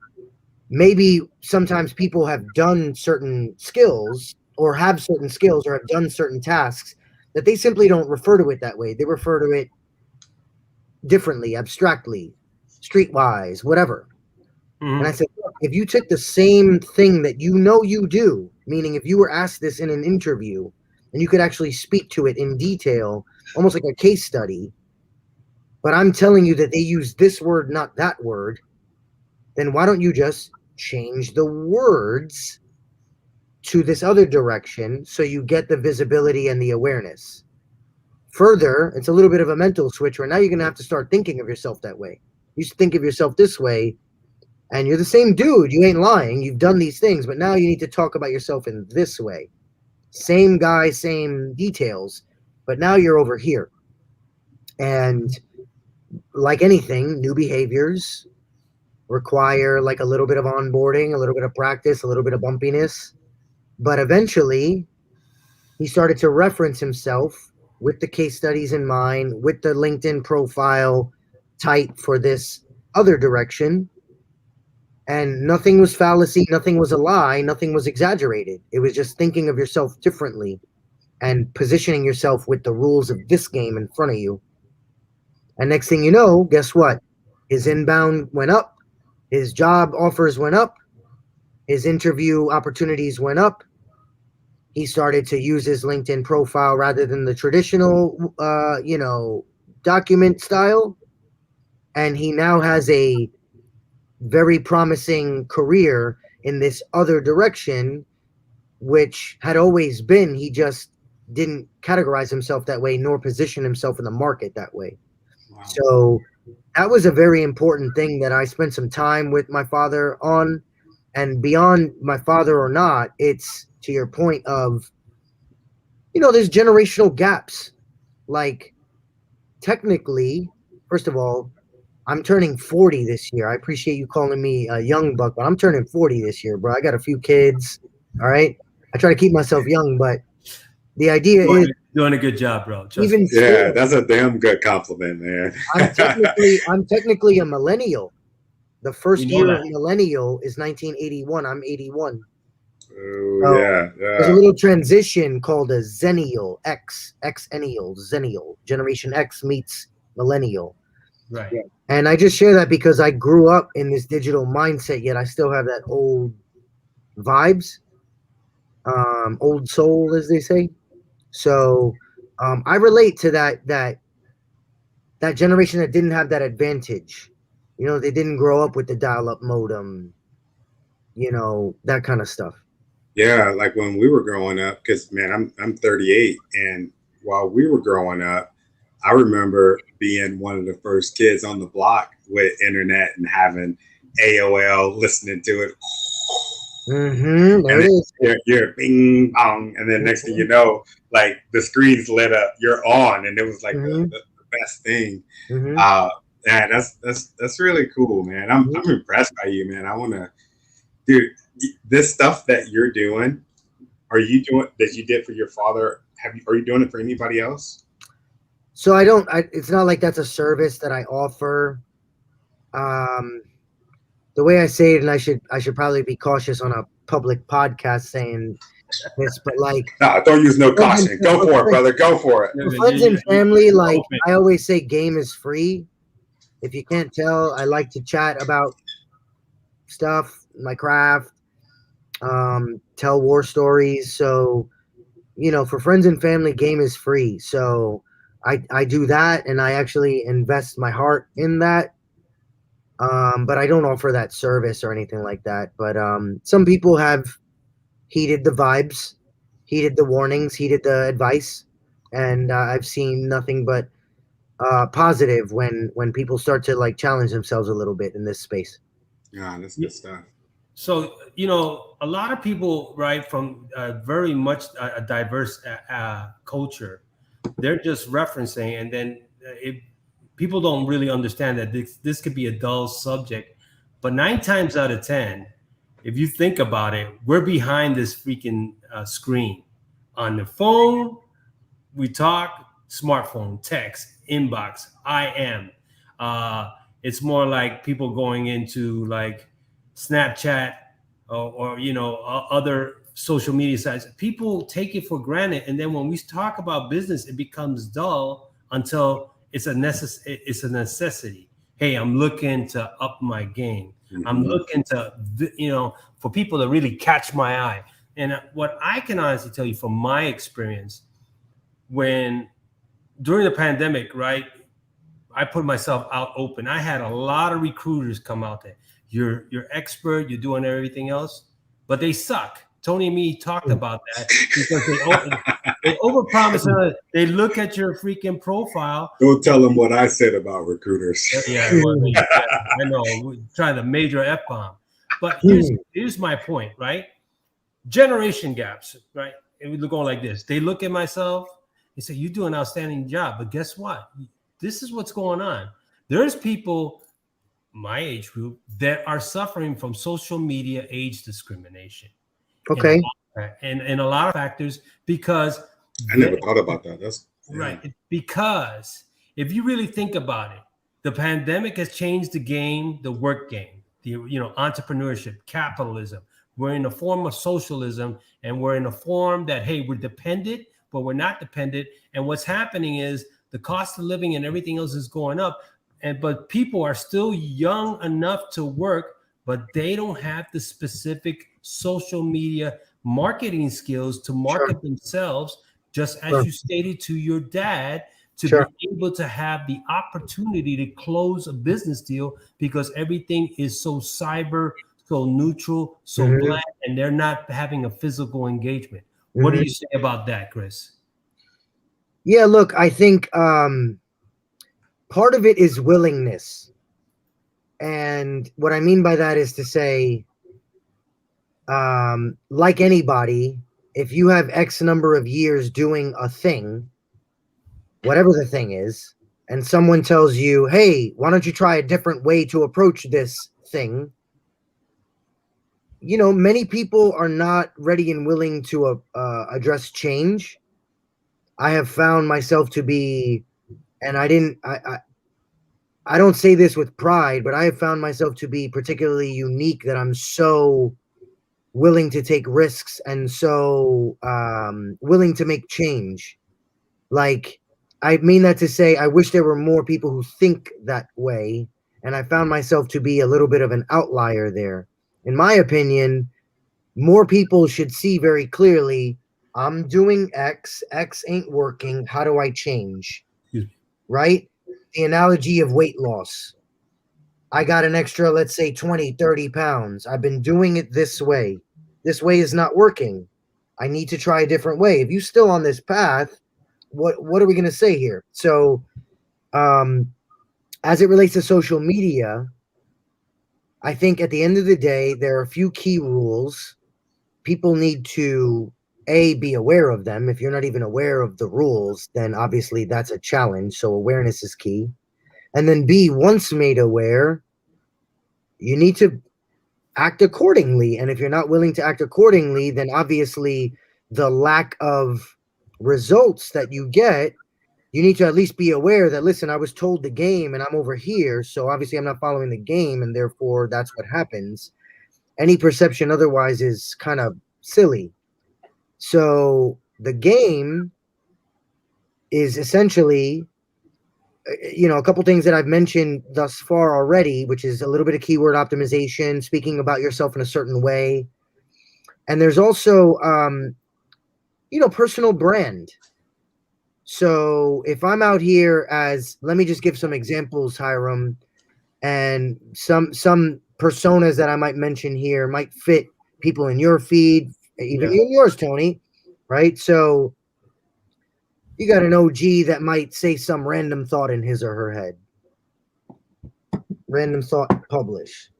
maybe sometimes people have done certain skills or have certain skills or have done certain tasks that they simply don't refer to it that way. They refer to it differently, abstractly, streetwise, whatever. And I said, look, if you took the same thing that you know you do, meaning if you were asked this in an interview and you could actually speak to it in detail, almost like a case study, but I'm telling you that they use this word, not that word, then why don't you just change the words to this other direction so you get the visibility and the awareness? Further, it's a little bit of a mental switch where now you're going to have to start thinking of yourself that way. You used to think of yourself this way, and you're the same dude. You ain't lying. You've done these things, but now you need to talk about yourself in this way. Same guy, same details, but now you're over here. And like anything, new behaviors require like a little bit of onboarding, a little bit of practice, a little bit of bumpiness. But eventually, he started to reference himself with the case studies in mind, with the LinkedIn profile type for this other direction. And nothing was fallacy, nothing was a lie, nothing was exaggerated. It was just thinking of yourself differently and positioning yourself with the rules of this game in front of you. And next thing you know, guess what? His inbound went up, his job offers went up, his interview opportunities went up. He started to use his LinkedIn profile rather than the traditional, document style. And he now has a very promising career in this other direction, which had always been, he just didn't categorize himself that way, nor position himself in the market that way. Wow. So that was a very important thing that I spent some time with my father on. And beyond my father or not, it's to your point of, there's generational gaps. Like, technically, first of all, I'm turning 40 this year. I appreciate you calling me a young buck, but I'm turning 40 this year, bro. I got a few kids. All right. I try to keep myself young, but the idea is doing a good job, bro. Even still, that's a damn good compliment, man. I'm technically a millennial. The first year of millennial is 1981. I'm 81. Oh, yeah. There's a little transition called a Xennial, Xennial, Generation X meets millennial. Right. Yeah. And I just share that because I grew up in this digital mindset, yet I still have that old vibes, old soul, as they say. So I relate to that generation that didn't have that advantage. They didn't grow up with the dial-up modem, that kind of stuff. Yeah, like when we were growing up, because, man, I'm 38, and while we were growing up, I remember being one of the first kids on the block with internet and having AOL, listening to it. Mm-hmm. There it is. You're bing bong, and then next thing you know, like the screen's lit up, you're on, and it was like the best thing. Yeah, that's really cool, man. I'm impressed by you, man. I want to, dude. This stuff that you're doing, are you doing that you did for your father? are you doing it for anybody else? So it's not like that's a service that I offer. The way I say it, and I should probably be cautious on a public podcast saying this, but like, No, don't use no caution. Go for it, brother. Go for it. For friends and family, like I always say, game is free. If you can't tell, I like to chat about stuff, my craft, tell war stories. So, for friends and family, game is free. So I do that, and I actually invest my heart in that. But I don't offer that service or anything like that. But some people have heeded the vibes, heeded the warnings, heeded the advice, and I've seen nothing but positive when people start to like challenge themselves a little bit in this space. Yeah, that's good stuff. So, a lot of people, right, from very much a diverse culture, they're just referencing, and then people don't really understand that this could be a dull subject. But 9 times out of 10, if you think about it, we're behind this freaking screen. On the phone, we talk, smartphone, text, inbox, IM. It's more like people going into like Snapchat or other social media sites. People take it for granted, and then when we talk about business, it becomes dull until it's a necessity. Hey, I'm looking to up my game. Mm-hmm. I'm looking to, for people to really catch my eye. And what I can honestly tell you from my experience, during the pandemic, right, I put myself out open. I had a lot of recruiters come out there. You're expert, you're doing everything else, but they suck. Tony and me talked about that because they overpromise. They look at your freaking profile. Don't tell them what I said about recruiters. Yeah, I know. We're trying to major F-bomb. But here's my point, right? Generation gaps, right? And we're going like this. They look at myself, they say, you do an outstanding job. But guess what? This is what's going on. There's people my age group that are suffering from social media age discrimination. Okay. And a lot of factors, because I never thought about that. That's right. Because if you really think about it, the pandemic has changed the game, the work game, the entrepreneurship, capitalism. We're in a form of socialism, and we're in a form that, hey, we're dependent, but we're not dependent. And what's happening is the cost of living and everything else is going up. But people are still young enough to work, but they don't have the specific social media marketing skills to market themselves, just as you stated to your dad, to be able to have the opportunity to close a business deal, because everything is so cyber, so neutral, so bland, and they're not having a physical engagement. What do you say about that, Chris? Yeah, look, I think part of it is willingness. And what I mean by that is to say, like anybody, if you have X number of years doing a thing, whatever the thing is, and someone tells you, hey, why don't you try a different way to approach this thing? Many people are not ready and willing to address change. I have found myself to be, and I don't say this with pride, but I have found myself to be particularly unique, that I'm so willing to take risks and so willing to make change. Like, I mean that to say, I wish there were more people who think that way, and I found myself to be a little bit of an outlier there. In my opinion, more people should see very clearly, I'm doing X ain't working, how do I change? Right? The analogy of weight loss. I got an extra, let's say 20, 30 pounds. I've been doing it this way. This way is not working. I need to try a different way. If you're still on this path, what are we going to say here? So as it relates to social media, I think at the end of the day, there are a few key rules. People need to, A, be aware of them. If you're not even aware of the rules, then obviously that's a challenge. So awareness is key. And then B, once made aware, you need to act accordingly. And if you're not willing to act accordingly, then obviously the lack of results that you get, you need to at least be aware that, listen, I was told the game and I'm over here. So obviously I'm not following the game, and therefore that's what happens. Any perception otherwise is kind of silly. So the game is essentially, a couple things that I've mentioned thus far already, which is a little bit of keyword optimization, speaking about yourself in a certain way. And there's also, personal brand. So if I'm out here as, let me just give some examples, Hiram, and some personas that I might mention here might fit people in your feed, even in yours, Tony, right? So you got an OG that might say some random thought in his or her head. Random thought, publish.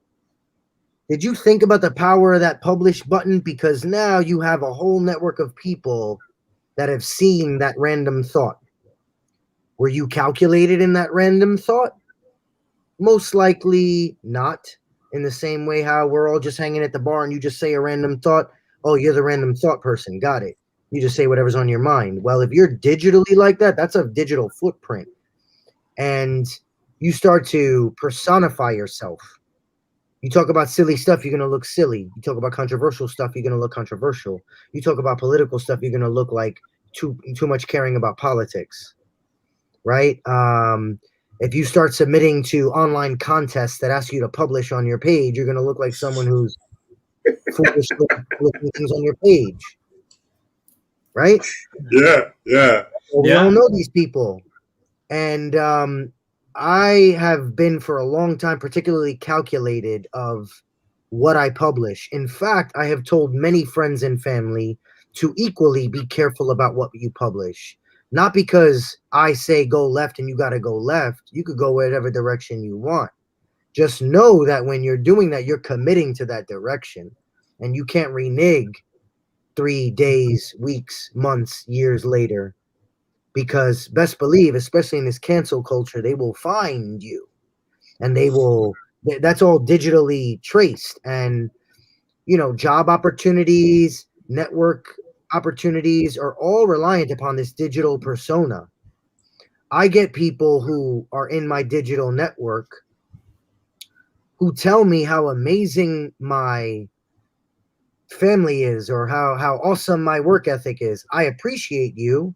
Did you think about the power of that publish button? Because now you have a whole network of people that have seen that random thought. Were you calculated in that random thought? Most likely not. In the same way how we're all just hanging at the bar and you just say a random thought. Oh, you're the random thought person. Got it. You just say whatever's on your mind. Well, if you're digitally like that, that's a digital footprint. And you start to personify yourself. You talk about silly stuff, you're going to look silly. You talk about controversial stuff, you're going to look controversial. You talk about political stuff, you're going to look like too much caring about politics, right? If you start submitting to online contests that ask you to publish on your page, you're going to look like someone who's foolishly looking things on your page. Right? Yeah. We all know these people. And I have been for a long time particularly calculated of what I publish. In fact, I have told many friends and family to equally be careful about what you publish. Not because I say go left and you got to go left. You could go whatever direction you want. Just know that when you're doing that, you're committing to that direction. And you can't renege 3 days, weeks, months, years later, because best believe, especially in this cancel culture, they will find you, and that's all digitally traced. And job opportunities, network opportunities are all reliant upon this digital persona. I get people who are in my digital network who tell me how amazing my family is, or how awesome my work ethic is. I appreciate you,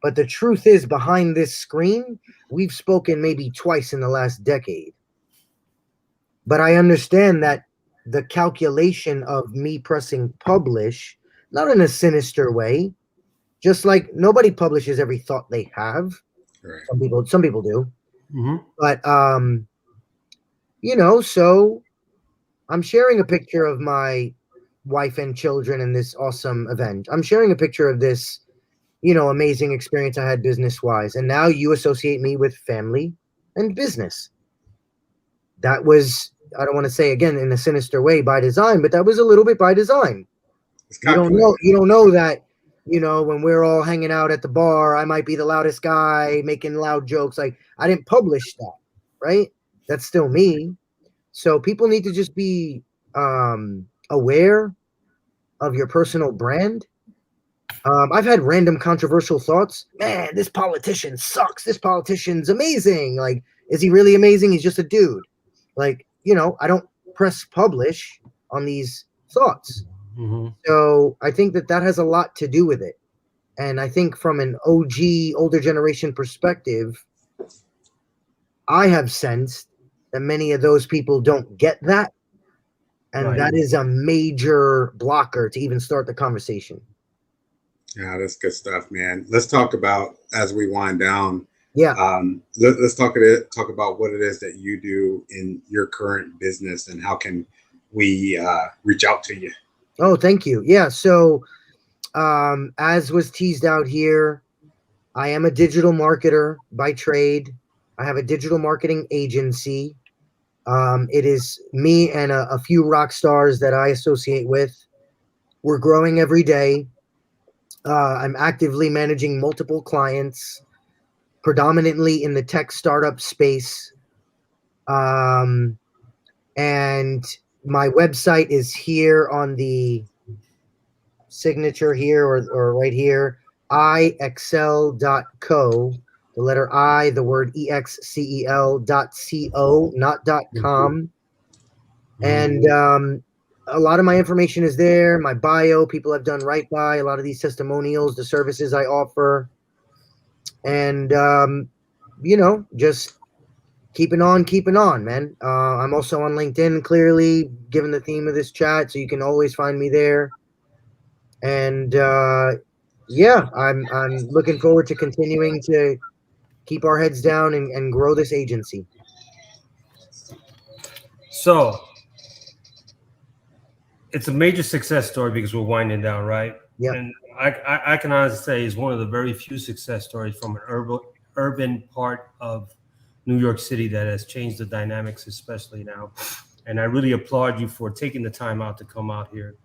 but the truth is, behind this screen, we've spoken maybe twice in the last decade. But I understand that the calculation of me pressing publish, not in a sinister way, just like nobody publishes every thought they have. Right. Some people do. Mm-hmm. But so I'm sharing a picture of my wife and children in this awesome event. I'm sharing a picture of this, amazing experience I had business-wise. And now you associate me with family and business. That was, I don't want to say again in a sinister way by design, but that was a little bit by design. You don't know that, when we're all hanging out at the bar, I might be the loudest guy making loud jokes. Like, I didn't publish that, right? That's still me. So people need to just be aware of your personal brand. I've had random controversial thoughts. Man, this politician sucks. This politician's amazing. Like, is he really amazing? He's just a dude. Like, I don't press publish on these thoughts. Mm-hmm. So I think that has a lot to do with it. And I think from an OG, older generation perspective, I have sensed that many of those people don't get that. And Right. that is a major blocker to even start the conversation. Yeah, that's good stuff, man. Let's talk about, as we wind down. Yeah. Let's talk about what it is that you do in your current business, and how can we reach out to you. Oh, thank you. Yeah. So, as was teased out here, I am a digital marketer by trade. I have a digital marketing agency. It is me and a few rock stars that I associate with. We're growing every day. I'm actively managing multiple clients, predominantly in the tech startup space. And my website is here on the signature here, or right here. iexcel.co, the letter I, the word EXCEL.co, not .com. And a lot of my information is there. My bio, people have done right by, a lot of these testimonials, the services I offer. And, just keeping on, man. I'm also on LinkedIn, clearly, given the theme of this chat, so you can always find me there. And I'm looking forward to continuing to keep our heads down and grow this agency. So it's a major success story because we're winding down, right? Yeah. And I can honestly say it's one of the very few success stories from an urban part of New York City that has changed the dynamics, especially now. And I really applaud you for taking the time out to come out here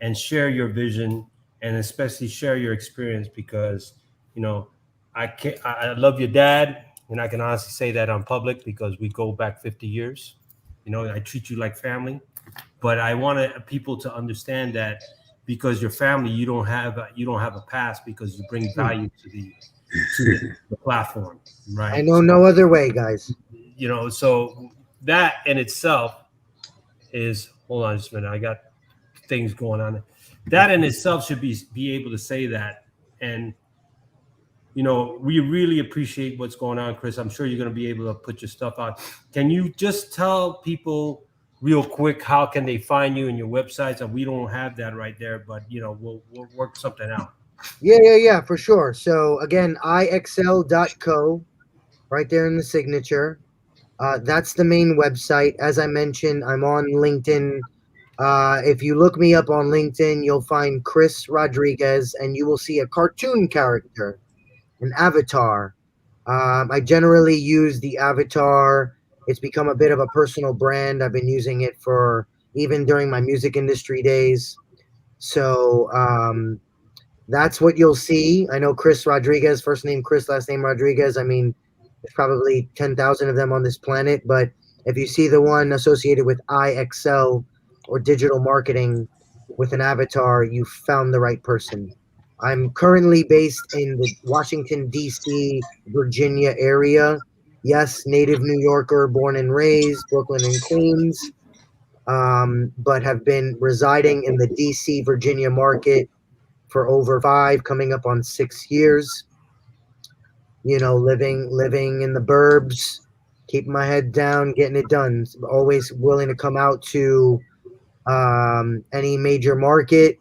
and share your vision and especially share your experience because, I love your dad. And I can honestly say that on public because we go back 50 years. I treat you like family. But I want people to understand that because you're family, you don't have a past because you bring value to the platform, right? I know no other way, guys. So that in itself is, hold on just a minute, I got things going on. That in itself should be able to say that. And, we really appreciate what's going on, Chris. I'm sure you're going to be able to put your stuff out. Can you just tell people real quick, how can they find you and your websites? And we don't have that right there, but we'll work something out. Yeah, for sure. So again, iexcel.co, right there in the signature. That's the main website. As I mentioned, I'm on LinkedIn. If you look me up on LinkedIn, you'll find Chris Rodriguez, and you will see a cartoon character, an avatar. I generally use the avatar. It's become a bit of a personal brand. I've been using it for even during my music industry days. So that's what you'll see. I know Chris Rodriguez, first name Chris, last name Rodriguez. I mean, there's probably 10,000 of them on this planet. But if you see the one associated with iExcel or digital marketing with an avatar, you found the right person. I'm currently based in the Washington, D.C., Virginia area. Yes, native New Yorker, born and raised, Brooklyn and Queens, but have been residing in the D.C., Virginia market for over 5, coming up on 6 years. Living in the burbs, keeping my head down, getting it done. Always willing to come out to any major market.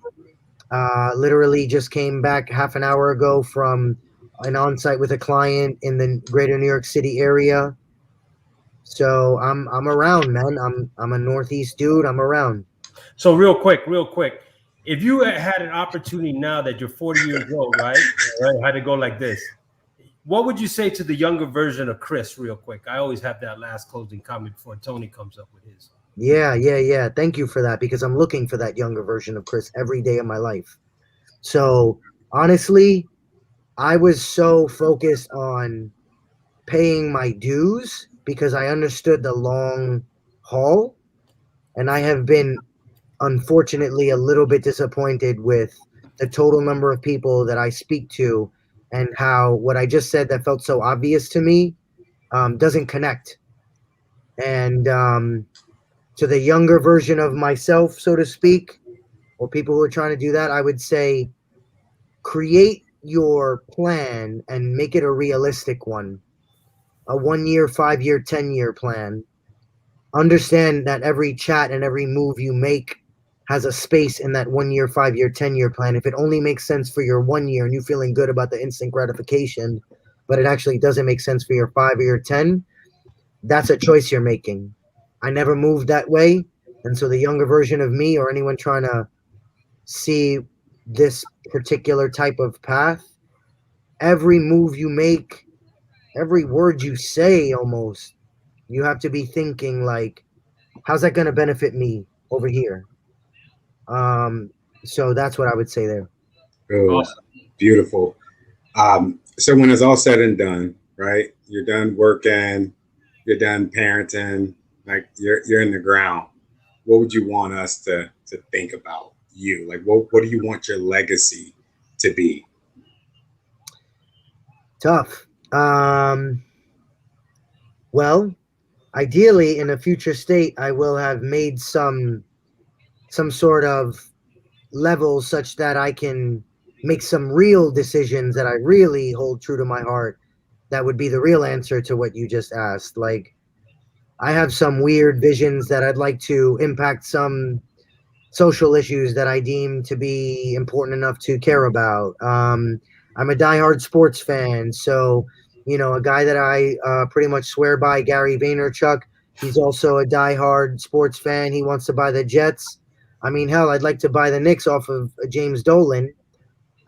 Literally just came back half an hour ago from an on-site with a client in the greater New York City area. So I'm around, man. I'm a Northeast dude. I'm around. So real quick, if you had an opportunity now that you're 40 years old, right? Had to go like this. What would you say to the younger version of Chris real quick? I always have that last closing comment before Tony comes up with his. Yeah. Thank you for that, because I'm looking for that younger version of Chris every day of my life. So honestly, I was so focused on paying my dues because I understood the long haul. And I have been, unfortunately, a little bit disappointed with the total number of people that I speak to and how what I just said that felt so obvious to me doesn't connect. And to the younger version of myself, so to speak, or people who are trying to do that, I would say create your plan and make it a realistic one. A 1 year, 5 year, 10-year plan. Understand that every chat and every move you make has a space in that 1 year, 5 year, 10-year plan. If it only makes sense for your 1 year and you feeling good about the instant gratification, but it actually doesn't make sense for your 5 or your 10, that's a choice you're making. I never moved that way. And so the younger version of me, or anyone trying to see this particular type of path, every move you make, every word you say, almost, you have to be thinking like, how's that going to benefit me over here? So that's what I would say there. Oh, awesome. Beautiful. So when it's all said and done, right? You're done working, you're done parenting, like you're in the ground. What would you want us to think about you? Like, what do you want your legacy to be? Tough. Well, ideally, in a future state, I will have made some sort of level such that I can make some real decisions that I really hold true to my heart. That would be the real answer to what you just asked. Like, I have some weird visions that I'd like to impact some social issues that I deem to be important enough to care about. I'm a diehard sports fan, so a guy that I pretty much swear by, Gary Vaynerchuk. He's also a diehard sports fan. He wants to buy the Jets. I mean, hell, I'd like to buy the Knicks off of James Dolan.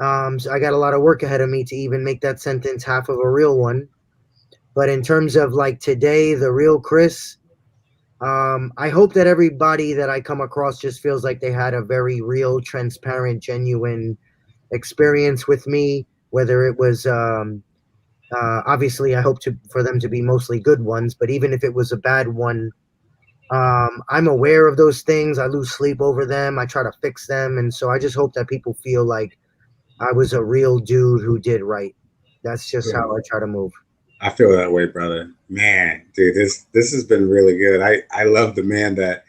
So I got a lot of work ahead of me to even make that sentence half of a real one. But in terms of like today, the real Chris, I hope that everybody that I come across just feels like they had a very real, transparent, genuine experience with me. Whether it was, obviously, I hope for them to be mostly good ones, but even if it was a bad one, I'm aware of those things. I lose sleep over them. I try to fix them, and so I just hope that people feel like I was a real dude who did right. That's just how I try to move. I feel that way, brother. Man, dude, this has been really good. I love the man that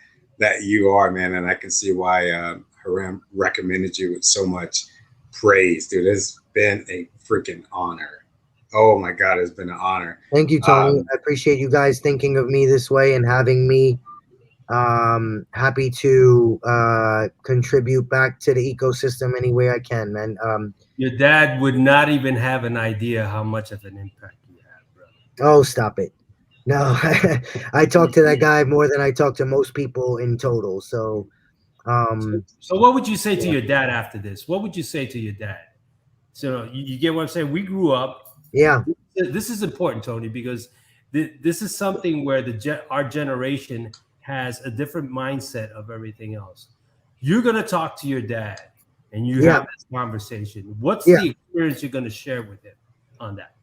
you are, man, and I can see why Haram recommended you with so much praise, dude. It's been a freaking honor. Oh my God, it's been an honor. Thank you, Tony. I appreciate you guys thinking of me this way and having me. Happy to contribute back to the ecosystem any way I can, man. Your dad would not even have an idea how much of an impact you have, bro. Oh, stop it. No, I talk to that guy more than I talk to most people in total. So what would you say to your dad after this? What would you say to your dad? So you get what I'm saying? We grew up. Yeah. This is important, Tony, because this is something where our generation has a different mindset of everything else. You're going to talk to your dad and you have this conversation. What's the experience you're going to share with him on that?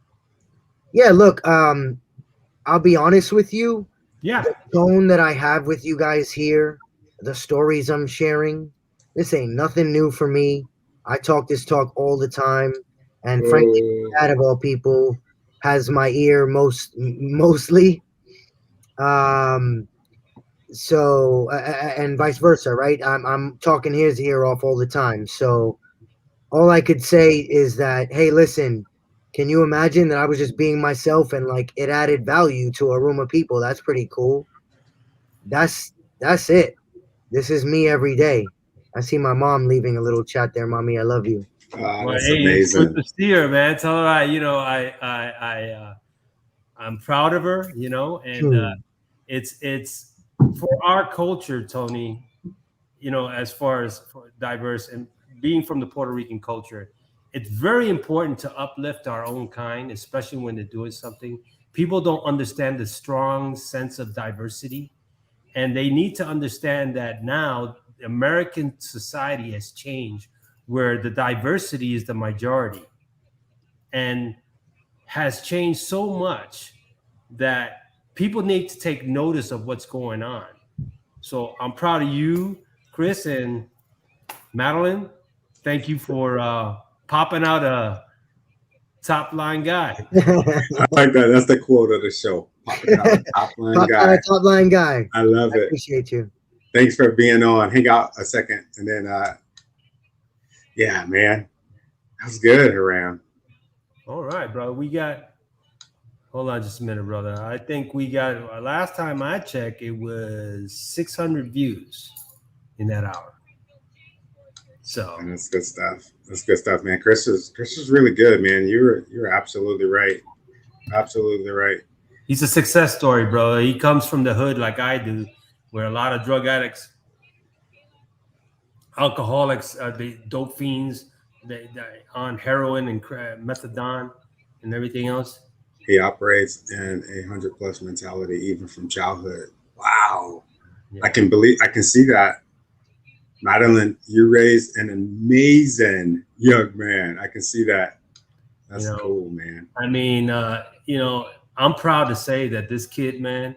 Yeah, look, I'll be honest with you. Yeah. The tone that I have with you guys here, the stories I'm sharing, this ain't nothing new for me. I talk this talk all the time. And frankly, Dad of all people has my ear mostly. So and vice versa, right? I'm talking his ear off all the time. So all I could say is that, hey, listen, can you imagine that I was just being myself and like it added value to a room of people? That's pretty cool. That's it. This is me every day. I see my mom leaving a little chat there. Mommy, I love you. That's amazing. It's good to see her, man. Tell her I'm proud of her, and it's for our culture, Tony, as far as diverse and being from the Puerto Rican culture, it's very important to uplift our own kind, especially when they're doing something. People don't understand the strong sense of diversity, and they need to understand that now American society has changed where the diversity is the majority and has changed so much that people need to take notice of what's going on. So I'm proud of you, Chris and Madeline. Thank you for popping out a top line guy. I like that. That's the quote of the show. Popping out a top line guy. Top line guy. I love it. Appreciate you. Thanks for being on. Hang out a second. And then, yeah, man. That was good, Haram. All right, bro. Hold on just a minute, brother. I think we got, last time I checked, it was 600 views in that hour. So and that's good stuff. That's good stuff, man. Chris is really good, man. You're absolutely right. Absolutely right. He's a success story, bro. He comes from the hood like I do, where a lot of drug addicts, alcoholics, the dope fiends, they on heroin and methadone and everything else. He operates in a 100+ mentality, even from childhood. Wow. Yeah. I can see that. Madeline, you raised an amazing young man. I can see that. That's cool, man. I mean, I'm proud to say that this kid, man,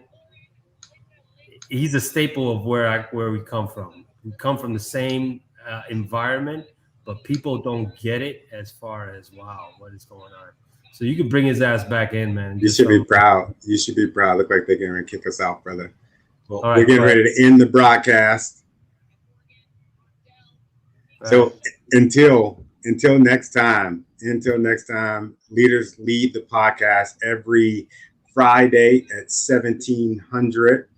he's a staple of where we come from. We come from the same environment, but people don't get it as far as, wow, what is going on. So you can bring his ass back in, man. You should be proud. You should be proud. Look like they're going to kick us out, brother. Well, All right, we're getting ready to end the broadcast. So until next time, Leaders Lead the podcast every Friday at 1700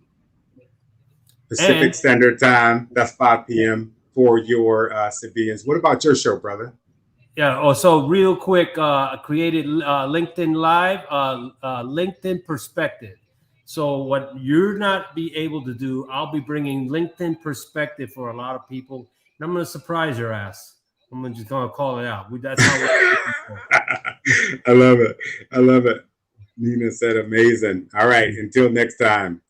Pacific Standard Time. That's 5 p.m. for your civilians. What about your show, brother? Yeah. Oh, so real quick, created LinkedIn Live, LinkedIn Perspective. So what you're not be able to do, I'll be bringing LinkedIn Perspective for a lot of people, and I'm going to surprise your ass. I'm just going to call it out. That's how I love it. Nina said amazing. All right. Until next time.